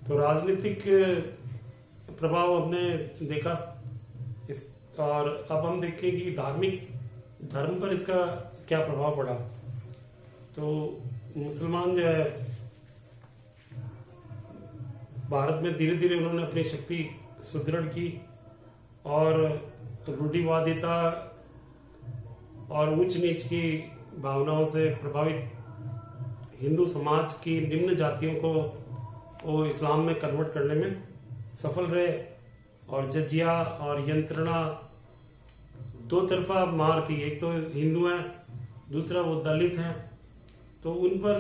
तो राजनीतिक प्रभाव हमने देखा और अब हम देखें कि धार्मिक धर्म पर इसका क्या प्रभाव पड़ा। तो मुसलमान जो है भारत में धीरे धीरे उन्होंने अपनी शक्ति सुदृढ़ की और रूढ़िवादिता और ऊंच नीच की भावनाओं से प्रभावित हिंदू समाज की निम्न जातियों को वो इस्लाम में कन्वर्ट करने में सफल रहे और जजिया और यंत्रणा दो तरफा मार की। एक तो हिंदू हैं, दूसरा वो दलित हैं, तो उन पर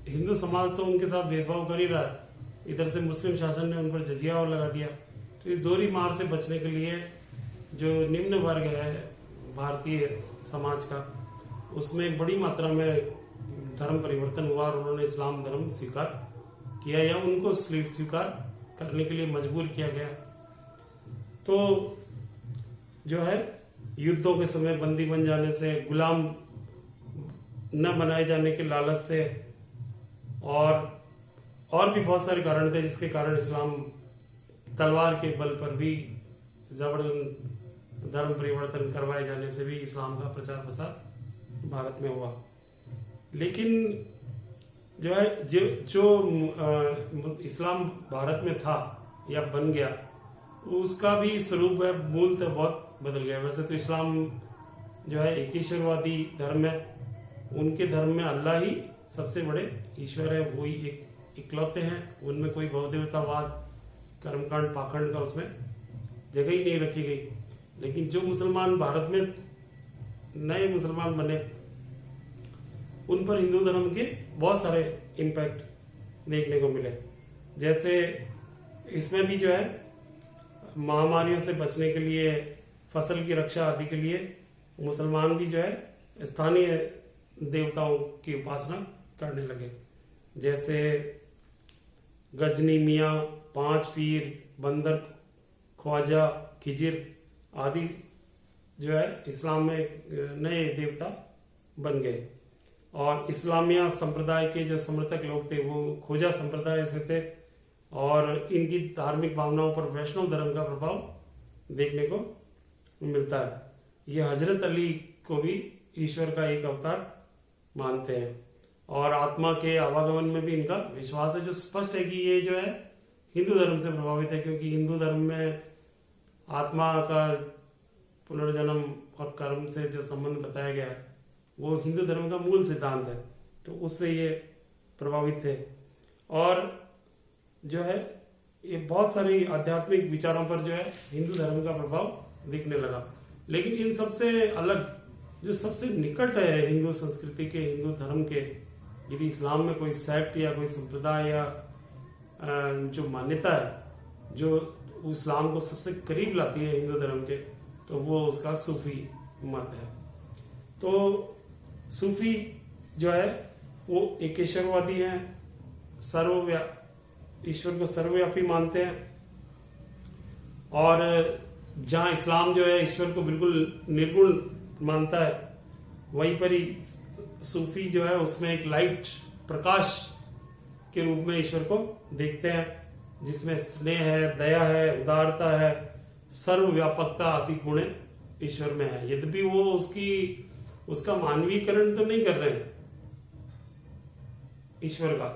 हिंदू समाज तो उनके साथ भेदभाव कर ही रहा है, इधर से मुस्लिम शासन ने उन पर जजिया और लगा दिया। तो इस दोहरी मार से बचने के लिए जो निम्न वर्ग है भारतीय समाज का, उसमें बड़ी मात्रा में धर्म परिवर्तन हुआ और उन्होंने इस्लाम धर्म स्वीकार किया या उनको स्वीकार करने के लिए मजबूर किया गया। तो जो है युद्धों के समय बंदी बन जाने से, गुलाम न बनाए जाने के लालच से और भी बहुत सारे कारण थे जिसके कारण इस्लाम तलवार के बल पर भी जबरदस्त धर्म परिवर्तन करवाए जाने से भी इस्लाम का प्रचार प्रसार भारत में हुआ। लेकिन जो है जो इस्लाम भारत में था या बन गया, उसका भी स्वरूप है मूलतः बहुत बदल गया। वैसे तो इस्लाम जो है एक ईश्वरवादी धर्म है, उनके धर्म में अल्लाह ही सबसे बड़े ईश्वर है, वही एक इकलौते हैं, उनमें कोई बहुदेवतावाद कर्मकांड पाखंड का उसमें जगह ही नहीं रखी गई। लेकिन जो मुसलमान भारत में नए मुसलमान बने, उन पर हिंदू धर्म के बहुत सारे इम्पैक्ट देखने को मिले। जैसे इसमें भी जो है महामारियों से बचने के लिए, फसल की रक्षा आदि के लिए मुसलमान भी जो है स्थानीय देवताओं की उपासना करने लगे। जैसे गजनी मियाँ, पांच पीर, बंदर ख्वाजा, खिजिर आदि जो है इस्लाम में नए देवता बन गए। और इस्लामिया संप्रदाय के जो समर्थक लोग थे वो खोजा संप्रदाय से थे और इनकी धार्मिक भावनाओं पर वैष्णव धर्म का प्रभाव देखने को मिलता है। ये हजरत अली को भी ईश्वर का एक अवतार मानते हैं और आत्मा के आवागमन में भी इनका विश्वास है, जो स्पष्ट है कि ये जो है हिंदू धर्म से प्रभावित है, क्योंकि हिंदू धर्म में आत्मा का पुनर्जन्म और कर्म से जो संबंध बताया गया है वो हिंदू धर्म का मूल सिद्धांत है, तो उससे ये प्रभावित थे। और जो है ये बहुत सारी आध्यात्मिक विचारों पर जो है हिंदू धर्म का प्रभाव दिखने लगा। लेकिन इन सबसे अलग जो सबसे निकट है हिंदू संस्कृति के, हिंदू धर्म के, यदि इस्लाम में कोई सेक्ट या कोई संप्रदाय या जो मान्यता है जो इस्लाम को सबसे करीब लाती है हिंदू धर्म के, तो वो उसका सूफी मत है। तो सूफी जो है वो एकेश्वरवादी हैं, ईश्वर को सर्वव्यापी मानते हैं। और जहां इस्लाम जो है ईश्वर को बिल्कुल निर्गुण मानता है, वहीं पर ही सूफी जो है उसमें एक लाइट, प्रकाश के रूप में ईश्वर को देखते हैं, जिसमें स्नेह है, दया है, उदारता है, सर्वव्यापकता आदि गुण ईश्वर में है। यद्यपि वो उसका मानवीकरण तो नहीं कर रहे हैं ईश्वर का,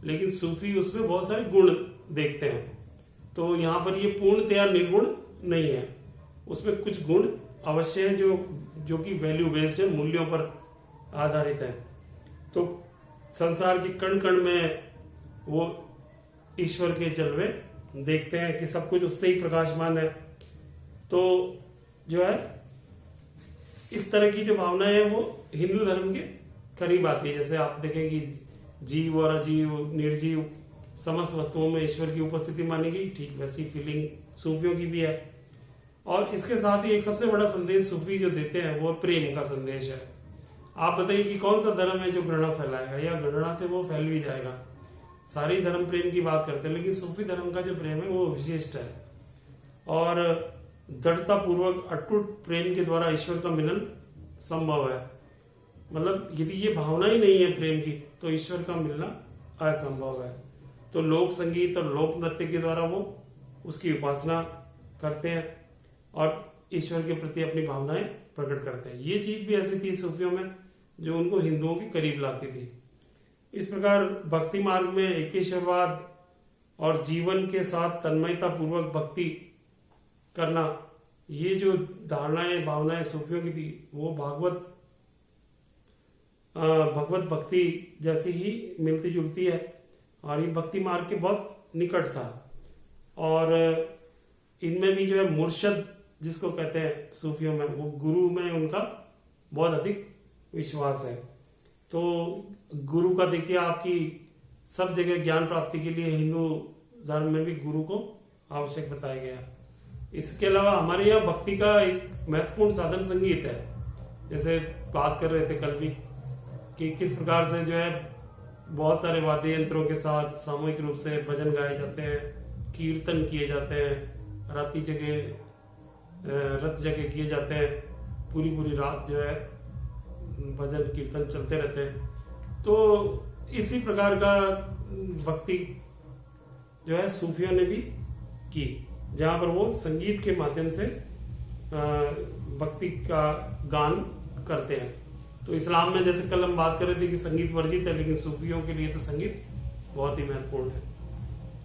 लेकिन सूफी उसमें बहुत सारे गुण देखते हैं। तो यहां पर ये पूर्णतया निर्गुण नहीं है, उसमें कुछ गुण अवश्य है जो कि वैल्यू बेस्ड है, मूल्यों पर आधारित है। तो संसार के कण कण में वो ईश्वर के जलवे देखते हैं कि सब कुछ उससे ही प्रकाशमान है। तो जो है इस तरह की जो भावनाएं है वो हिंदू धर्म के करीब आती है। जैसे आप देखें कि जीव और अजीव, निर्जीव समस्त वस्तुओं में ईश्वर की उपस्थिति मानी गई, ठीक वैसी फीलिंग सूफियों की भी है। और इसके साथ ही एक सबसे बड़ा संदेश सूफी जो देते हैं वो प्रेम का संदेश है। आप बताइए कि कौन सा धर्म है जो घृणा फैलाएगा, या घृणा से वो फैल भी जाएगा। सारी धर्म प्रेम की बात करते हैं, लेकिन सूफी धर्म का जो प्रेम है वो विशिष्ट है और दृढ़ता पूर्वक अटूट प्रेम के द्वारा ईश्वर का मिलन संभव है। मतलब यदि ये भावना ही नहीं है प्रेम की, तो ईश्वर का मिलना असंभव है। तो लोक संगीत और लोक नृत्य के द्वारा वो उसकी उपासना करते हैं और ईश्वर के प्रति अपनी भावनाएं प्रकट करते हैं। ये चीज भी ऐसी थी सूफियों में जो उनको हिंदुओं के करीब लाती थी। इस प्रकार भक्ति मार्ग में एकेश्वरवाद और जीवन के साथ तन्मयता पूर्वक भक्ति करना, ये जो धारणाएं भावनाएं सूफियों की थी वो भगवत भक्ति जैसी ही मिलती जुलती है और ये भक्ति मार्ग के बहुत निकट था। और इनमें भी जो है मुर्शद जिसको कहते हैं सूफियों में, वो गुरु में उनका बहुत अधिक विश्वास है। तो गुरु का देखिए आपकी सब जगह ज्ञान प्राप्ति के लिए हिंदू धर्म में भी गुरु को आवश्यक बताया गया। इसके अलावा हमारे यहाँ भक्ति का एक महत्वपूर्ण साधन संगीत है। जैसे बात कर रहे थे कल भी कि किस प्रकार से जो है बहुत सारे वाद्य यंत्रों के साथ सामूहिक रूप से भजन गाए जाते हैं, कीर्तन किए जाते हैं, रत जगह किए जाते हैं, पूरी रात जो है भजन कीर्तन चलते रहते हैं। तो इसी प्रकार का भक्ति जो है सूफियों ने भी की, जहां पर वो संगीत के माध्यम से भक्ति का गान करते हैं। तो इस्लाम में जैसे कल हम बात कर रहे थे कि संगीत वर्जित है, लेकिन सूफियों के लिए तो संगीत बहुत ही महत्वपूर्ण है।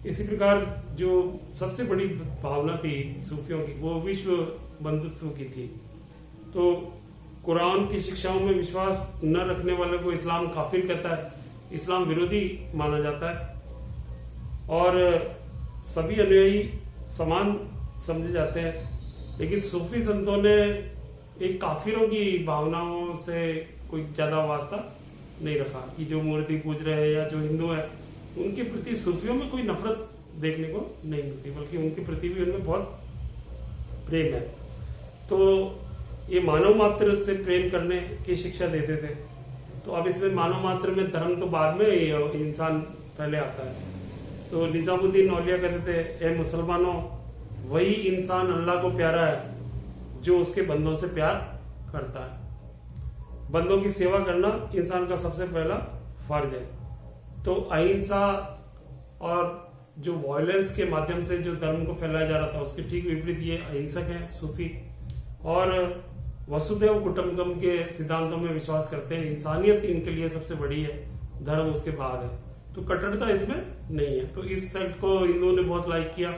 इसी प्रकार जो सबसे बड़ी भावना थी सूफियों की वो विश्व बंधुत्व की थी। तो कुरान की शिक्षाओं में विश्वास न रखने वाले को इस्लाम काफिर कहता है, इस्लाम विरोधी माना जाता है और सभी अनुयायी समान समझे जाते हैं। लेकिन सूफी संतों ने एक काफिरों की भावनाओं से कोई ज्यादा वास्ता नहीं रखा कि जो मूर्ति पूज रहे हैं या जो हिंदू है उनके प्रति सूफियों में कोई नफरत देखने को नहीं मिलती, बल्कि उनके प्रति भी उनमें बहुत प्रेम है। तो ये मानव मात्र से प्रेम करने की शिक्षा देते थे। तो अब इसमें मानव मात्र में धर्म तो बाद में इंसान पहले आता है। तो निजामुद्दीन औलिया कहते थे, ए मुसलमानों, वही इंसान अल्लाह को प्यारा है जो उसके बंदों से प्यार करता है। बंदों की सेवा करना इंसान का सबसे पहला फर्ज है। तो अहिंसा और जो वायलेंस के माध्यम से जो धर्म को फैलाया जा रहा था उसके ठीक विपरीत ये अहिंसक है सूफी, और वसुधैव कुटुंबकम के सिद्धांतों में विश्वास करते हैं। इंसानियत इनके लिए सबसे बड़ी है, धर्म उसके बाद है। तो कट्टरता इसमें नहीं है। तो इस सेक्ट को हिंदुओं ने बहुत लाइक किया।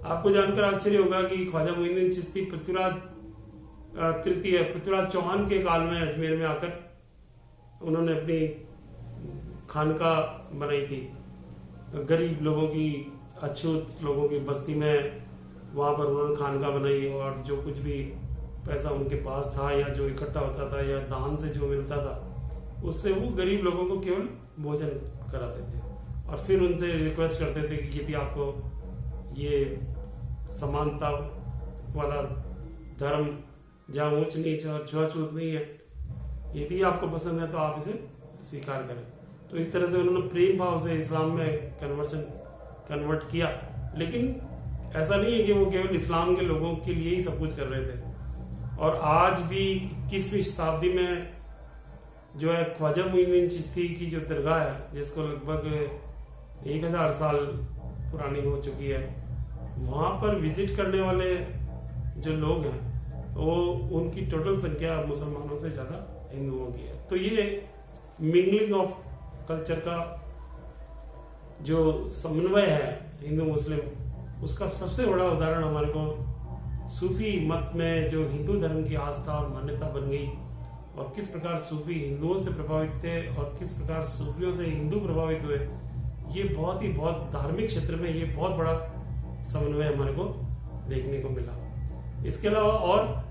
आपको जानकर आश्चर्य होगा कि ख्वाजा मोइनुद्दीन चिश्ती पृथ्वीराज चौहान के काल में अजमेर में आकर उन्होंने अपनी खानकाह बनाई थी। गरीब लोगों की, अछूत लोगों की बस्ती में वहां पर उन्होंने खानकाह बनाई और जो कुछ भी पैसा उनके पास था या जो इकट्ठा होता था या दान से जो मिलता था उससे वो गरीब लोगों को केवल भोजन कराते थे और फिर उनसे रिक्वेस्ट करते थे कि यदि आपको ये समानता वाला धर्म जहाँ ऊंच नीच और छुआछूत नहीं है, यदि आपको पसंद है तो आप इसे स्वीकार करें। तो इस तरह से उन्होंने प्रेम भाव से इस्लाम में कन्वर्ट किया। लेकिन ऐसा नहीं है कि वो केवल इस्लाम के लोगों के लिए ही सब कुछ कर रहे थे। और आज भी 21वीं शताब्दी में जो है ख्वाजा मोइनुद्दीन चिश्ती की जो दरगाह है, जिसको लगभग 1000 साल पुरानी हो चुकी है, वहां पर विजिट करने वाले जो लोग हैं वो उनकी टोटल संख्या मुसलमानों से ज्यादा हिंदुओं की है। तो ये मिंगलिंग ऑफ कल्चर का जो समन्वय है हिंदू मुस्लिम, उसका सबसे बड़ा उदाहरण हमारे को सूफी मत में जो हिंदू धर्म की आस्था और मान्यता बन गई और किस प्रकार सूफी हिंदुओं से प्रभावित थे और किस प्रकार सूफियों से हिंदू प्रभावित हुए, ये बहुत धार्मिक क्षेत्र में ये बहुत बड़ा समन्वय हमारे को देखने को मिला। इसके अलावा और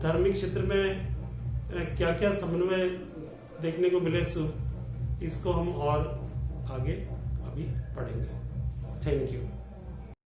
धार्मिक क्षेत्र में क्या क्या समन्वय देखने को मिले, इसको हम और आगे अभी पढ़ेंगे। Thank you.